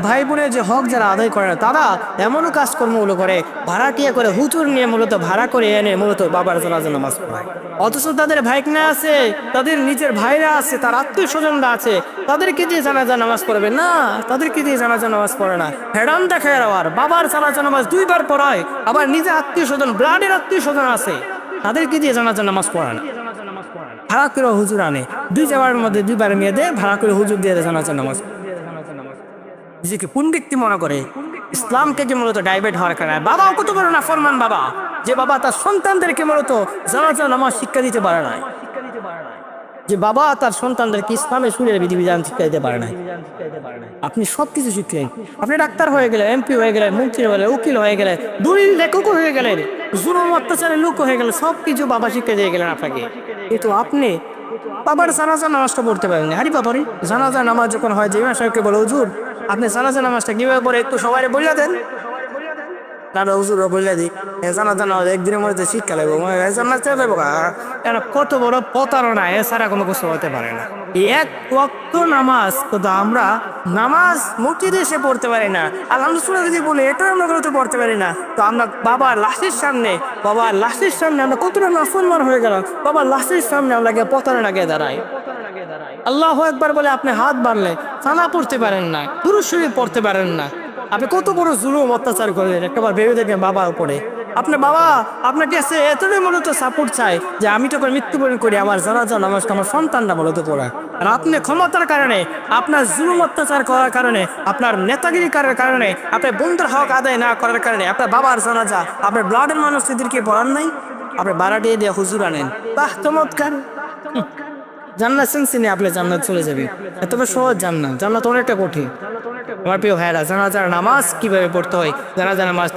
ভাই বোনের যে হক যারা আদায় করে না, তারা এমনও কাজকর্মগুলো করে, ভাড়াটিয়া করে হুজুর নিয়ে মূলত ভাড়া করে এনে মূলত বাবার জানাজা নামাজ পড়ায়। অথচ তাদের ভাইকনা আছে, তাদের নিজের ভাইরা আছে, তার আত্মীয় স্বজনরা আছে, তাদেরকে দিয়ে জানাজা নামাজ পড়বে না, তাদেরকে দিয়ে জানাজা নামাজ পড়ে না। হেরাম দেখায় আবার বাবার জানাজা নামাজ 2 বার পড়ায়, আবার নিজের আত্মীয় স্বজন ব্লাডের আত্মীয় স্বজন আছে, তাদেরকে দিয়ে জানাজা নামাজ পড়ে না। ভাড়া করে হুজুর আনে, 2 জায়গার মধ্যে 2 বার মেয়ে দেয়, ভাড়া করে হুজুর দিয়ে জানাজা নামাজ। নিজেকে কোন ব্যক্তি মনে করে ইসলাম থেকে মূলত ডাইভার্ট হওয়ার কারণে। বাবাও কত বড় না ফরমান বাবা, যে বাবা তার সন্তানদেরকে মূলত জানাজা নামাজ শিক্ষা দিতে পারে না, যে বাবা তার সন্তানদেরকে ইসলামের সুরের বিধিবিধান শিক্ষা দিতে পারে না। আপনি সবকিছু শিখলেন, আপনি ডাক্তার হয়ে গেলেন, এমপি হয়ে গেলেন, মন্ত্রী হয়ে গেলেন, উকিল হয়ে গেলেন, দলিল লেখক হয়ে গেলেন, জুলুম অত্যাচারের লোক হয়ে গেলেন, সবকিছু বাবা শিক্ষা দিয়ে গেলেন আপনাকে। কিন্তু আপনি বাবার জানাজা নামাজটা পড়তে পারেন না। আরে বাবারি জানাজা নামাজ যখন হয়, যে ইমাম সাহেবকে বলে হুজুর আপনি জানাজা নামাজটা কিভাবে পড়ে একটু সবাই বলে দেন, দাদা হুজুর বলে দিই জানাজা নামাজ একদিনের মধ্যে শিক্ষা লাগবো, কত বড় প্রতারণা, এছাড়া কোনো কিছু হতে পারে না। এক ওয়াক্ত নামাজ কিন্তু আমরা নামাজ মসজিদে এসে পড়তে পারি না, আলহামদুলিল্লাহ যদি বলে এটাও আমরা তো পড়তে পারি না, তো আমরা বাবার লাশের সামনে আমরা কতটা নাফরমান হয়ে গেলাম। বাবার লাশের সামনে আমরা গিয়ে প্রতারণা গিয়ে দাঁড়াই। আল্লাহু আকবার বলে আপনি হাত বাড়লে সানা পড়তে পারেন না, দুরূদ শরীফ পড়তে পারেন না, আপনি কত বড় জুলুম অত্যাচার করলেন একবার ভেবে দেখবেন বাবার উপরে। আপনার বাবা আপনার কাছে এতটাই মূলত সাপোর্ট চায় যে আমি তো মৃত্যুবরণ করি, আমার জানাজা নামাজটা আমার সন্তানরা মূলত পড়া। আর আপনি ক্ষমতার কারণে, আপনার জুলুম অত্যাচার করার কারণে, আপনার নেতাগিরি করার কারণে, আপনার বন্ধুর হক আদায় না করার কারণে আপনার বাবার জানাজা আপনার ব্লাডের মানুষদেরকে পড়ান নাই, আপনি ভাড়া দিয়ে দিয়ে হুজুর আনেন। বাহ চমৎকার, জান্নাত শুনছিনি আপনি জান্নাত চলে যাবে, তবে সহজ জান্নাত, জান্নাত অনেকটা কঠিন। আমার প্রিয় ভাইরা, জানাজার নামাজ কিভাবে পড়তে হয়? জানাজার নামাজ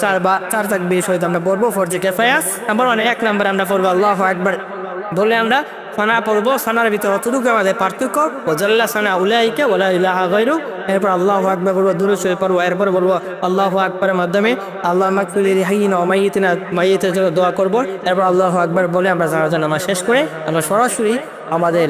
4 তাকবীর সহিত আমরা পড়বো। ফরজে কিফায়া নাম্বার 1, 1 নম্বর আমরা পড়বো আল্লাহু আকবার বলে আমরা সানা পড়বো। সানার ভিতরে অতটুকু আমাদের পার্থক্য, ওয়াজাল্লা সানা উলাইকা ওয়ালা ইলাহা গায়রু। এরপর আল্লাহু আকবার বলবো, দুরূদ শরীফ পড়বো, এরপর বলবো আল্লাহু আকবারের মাধ্যমে আল্লাহুম্মা মাগফির লিহাইয়িনা ওয়া মাইয়িতিনা, মাইয়িতের জন্য দোয়া করবো। এরপর আল্লাহু আকবার বলে আমরা জানাজার নামাজ শেষ করে আমরা সরাসরি আমাদের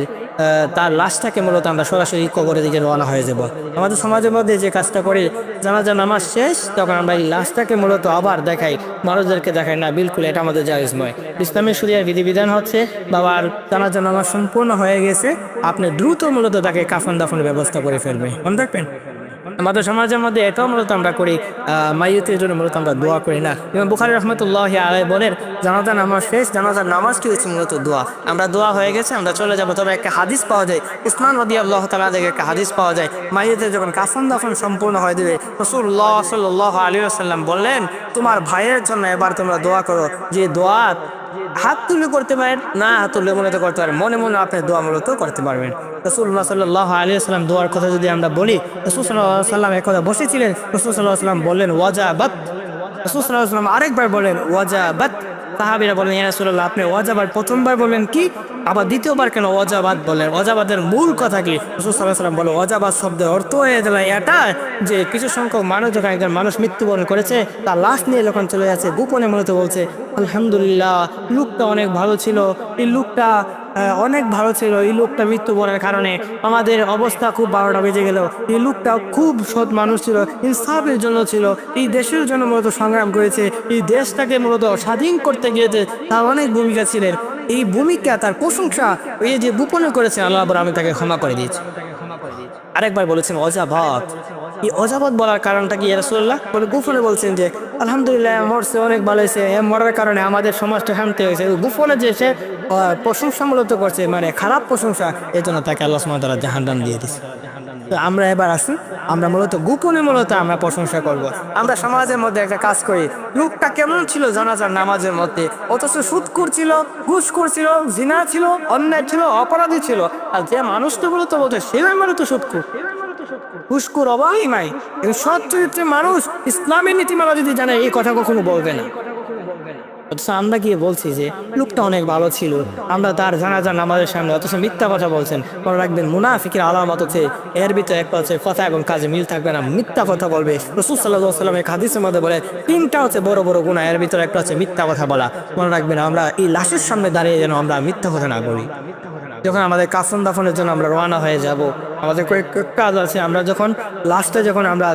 তার লাশটাকে মূলত আমরা সরাসরি কবরের দিকে রওনা হয়ে যাব। আমাদের সমাজের মধ্যে যে কাজটা করি, জানাজা নামাজ শেষ তখন আমরা এই লাশটাকে মূলত আবার দেখাই, মানুষদেরকে দেখাই না, বিলকুল এটা আমাদের জায়েজ নয়। ইসলামের শরিয়ার বিধিবিধান হচ্ছে বাবার জানাজা নামাজ সম্পূর্ণ হয়ে গেছে, আপনি দ্রুত মূলত তাকে কাফন দাফনের ব্যবস্থা করে ফেলবে। মনে রাখবেন আমাদের সমাজের মধ্যে এটাও মূলত আমরা করি, মাইয়িতের জন্য মূলত আমরা দোয়া করি না। এবং বুখারী রাহমাতুল্লাহি আলাইহি বলেন জানাজা নামাজ শেষ, জানাজার নামাজটি হচ্ছে মূলত দোয়া। আমরা দোয়া হয়ে গেছে, আমরা চলে যাবো। তবে একটা হাদিস পাওয়া যায়, উসমান রাদিয়াল্লাহু তাআলা থেকে একটা হাদিস পাওয়া যায়, মাইয়িতের যখন কাফন দাফন সম্পূর্ণ হয়ে যাবে, রাসূলুল্লাহ সাল্লাল্লাহু আলাইহি ওয়াসাল্লাম বললেন তোমার ভাইয়ের জন্য এবার তোমরা দোয়া করো। যে দোয়া হাত তুলে করতে পারেন না, হাত তুলে মূলত করতে পারেন, মনে মনে আপনি দোয়া মূলত করতে পারবেন। রাসূলুল্লাহ সাল্লাল্লাহু আলাইহি ওয়াসাল্লাম দোয়ার কথা যদি আমরা বলি, রাসূল সাল্লাল্লাহু আলাইহি ওয়াসাল্লাম একদা বসেছিলেন, রাসূল সাল্লাল্লাহু আলাইহি ওয়াসাল্লাম বললেন ওয়াজাবাত, রাসূল সাল্লাল্লাহু আলাইহি ওয়াসাল্লাম আরেকবার বলেন ওয়াজাবাত। সাহাবীরা বলেন ইয়া রাসূলুল্লাহ আপনি ওয়াজাবাত প্রথমবার বললেন কি, আবার দ্বিতীয়বার কেন ওয়াজাবাত বলেন? ওয়াজাবাতের মূল কথা কি? রাসূল সাল্লাল্লাহু আলাইহি ওয়াসাল্লাম বলে ওয়াজাবাত শব্দের অর্থ হয়ে গেল এটা যে কিছু সংখ্যক মানুষ যখন একজন মানুষ মৃত্যুবরণ করেছে, তার লাশ নিয়ে যখন চলে যাচ্ছে গোপনে মূলত বলছে আলহামদুলিল্লাহ লোকটা অনেক ভালো ছিল, এই লোকটা অনেক ভালো ছিল, এই লোকটা মৃত্যুবরণের কারণে আমাদের অবস্থা খুব 12টা বেজে গেল, এই লোকটা খুব সৎ মানুষ ছিল, ইনসাফের জন্য ছিল, এই দেশের জন্য মূলত সংগ্রাম করেছে, এই দেশটাকে মূলত স্বাধীন করতে গিয়েছে তার অনেক ভূমিকা ছিলেন, এই ভূমিকা তার প্রশংসা এই যে গোপনে করেছে আল্লাহ আমি তাকে ক্ষমা করে দিয়েছি। আরেকবার বলেছেন অজাবাত, এই অজাবাত বলার কারণটা কি রাসূলুল্লাহ বলে গোপনে বলছেন যে আলহামদুলিল্লাহ মরছে অনেক ভালো হয়েছে, মরার কারণে আমাদের সমাজটা শান্তি হয়েছে, গোপনে যে সে প্রশংসা মূলত করছে, মানে খারাপ প্রশংসা, এই জন্য তাকে আল্লাহ সুবহানাহু ওয়া তাআলা জাহান্নাম দিয়ে দিয়েছে। আমরা এবার আসুন, আমরা মূলত গোপনে মূলত আমরা প্রশংসা করব। আমরা সমাজের মধ্যে একটা কাজ করি, লোকটা কেমন ছিল জানাজার নামাজের মধ্যে, অথচ সুদখোর ছিল, ঘুষখোর ছিল, জিনা ছিল, অন্যায় ছিল, অপরাধী ছিল, আর যে মানুষটা মূলত বলতে সেভাবে মূলত সুদখোর ঘুষখোর অবাই নাই। সৎ চরিত্রের মানুষ ইসলামের নীতিমালা যদি জানে এই কথা কখনো বলবে না। অথচ আমরা গিয়ে বলছি যে লোকটা অনেক ভালো ছিল, আমরা তার জানাজার নামাজের সামনে, অথচ মিথ্যা কথা বলছেন। মনে রাখবেন মুনাফিকের আলামত হচ্ছে এর ভিতরে একটা হচ্ছে কথা এবং কাজে মিল থাকবে না, মিথ্যা কথা বলবে। রাসূল সাল্লাল্লাহু আলাইহি ওয়াসাল্লাম হাদিসের মধ্যে বলে 3টা হচ্ছে বড় বড় গুনাহ, এর ভিতরে একটা হচ্ছে মিথ্যা কথা বলা। মনে রাখবেন আমরা এই লাশের সামনে দাঁড়িয়ে যেন আমরা মিথ্যা কথা না বলি। যখন আমাদের কাফন দাফনের জন্য আমরা রওনা হয়ে যাব, আমাদের কয়েক কাজ আছে, আমরা যখন লাস্টে যখন আমরা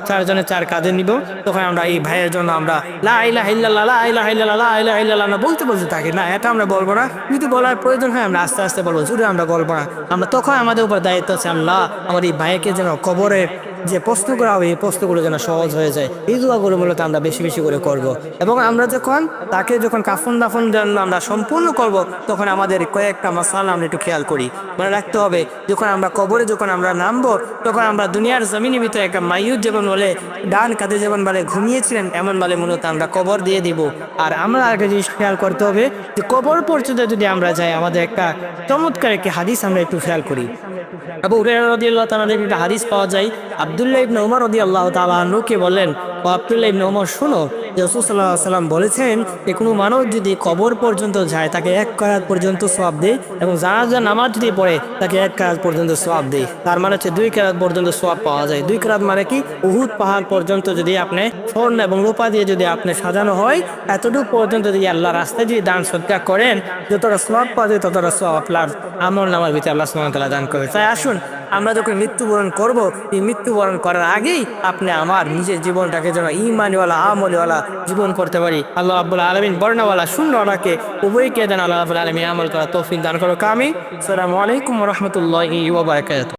চারজনের চার কাজে নিব, তখন আমরা এই ভাইয়ের জন্য আমরা লা ইলাহা ইল্লাল্লাহ লা ইলাহা ইল্লাল্লাহ লা ইলাহা ইল্লাল্লাহ আমরা বলতে বলতে থাকি না, এটা আমরা বলবো না। যদি বলার প্রয়োজন হয় আমরা আস্তে আস্তে বলবো, জুড়ে আমরা বলবো না। আমরা তখন আমাদের উপর দায়িত্ব আছে, আল্লাহ আমার এই ভাইকে যেন কবরের যে প্রশ্ন করা হবে এই প্রশ্নগুলো যেন সহজ হয়ে যায়, এই দোয়াগুলো মূলত আমরা বেশি বেশি করে করব। এবং আমরা যখন তাকে যখন কাফন দাফন জন্য আমরা সম্পূর্ণ করব, তখন আমাদের কয়েকটা মাসালা আমরা একটু খেয়াল করি। মনে রাখতে হবে, যখন আমরা কবরে যখন আমরা নামবো, তখন আমরা দুনিয়ার জমিনের ভিতরে একটা মায়ুর যেমন বলে ডান কাঁধে যেমন বলে ঘুমিয়েছিলেন, এমন বলে মূলত আমরা কবর দিয়ে দিব। আর আমরা একটা জিনিস খেয়াল করতে হবে যে কবর পর্যন্ত যদি আমরা যাই, আমাদের একটা চমৎকার একটি হাদিস আমরা একটু খেয়াল করি। আবু হুরায়রা রাদিয়াল্লাহু তাআলা থেকে একটা হাদিস পাওয়া যায়, আব্দুল্লাহ ইবনে ওমর রাদিয়াল্লাহু তাআলা আনহুকে বলেন, ও আব্দুল্লাহ ইবনে ওমর শোনো, যে রাসূল সাল্লাল্লাহু আলাইহি ওয়াসাল্লাম বলেছেন যে কোনো মানুষ যদি কবর পর্যন্ত যায় তাকে এক কারাত পর্যন্ত সওয়াব দেয়, এবং জানাজা নামাজ যদি পড়ে তাকে এক কারাত পর্যন্ত সওয়াব দেয়। তার মানে হচ্ছে 2 কারাত পর্যন্ত সওয়াব পাওয়া যায়। 2 কারাত মানে কি, উহুদ পাহাড় পর্যন্ত যদি আপনি স্বর্ণ এবং রূপা দিয়ে যদি আপনি সাজানো হয়, এতটুকু পর্যন্ত যদি আল্লাহ রাস্তায় যদি দান সদকা করেন, যতটা সওয়াব পাওয়া যায় ততটা সওয়াব আপনার আমল নামার ভিতরে আল্লাহ সুবহানাহু ওয়া তাআলা দান করে। তাই আসুন আমরা যখন মৃত্যুবরণ করব, এই মৃত্যুবরণ করার আগেই আপনি আমার নিজের জীবনটাকে যেন ঈমানওয়ালা আমলওয়ালা জীবন করতে পারি। আল্লাহ রাব্বুল আলামিন বর্ণওয়ালা শূন্যওয়ালাকে উভয়কে যেন আল্লাহ রাব্বুল আলামিন আমল করা তৌফিক দান করুক। আমিন। আসসালামু আলাইকুম ওয়া রাহমাতুল্লাহি ওয়া বারাকাতুহু।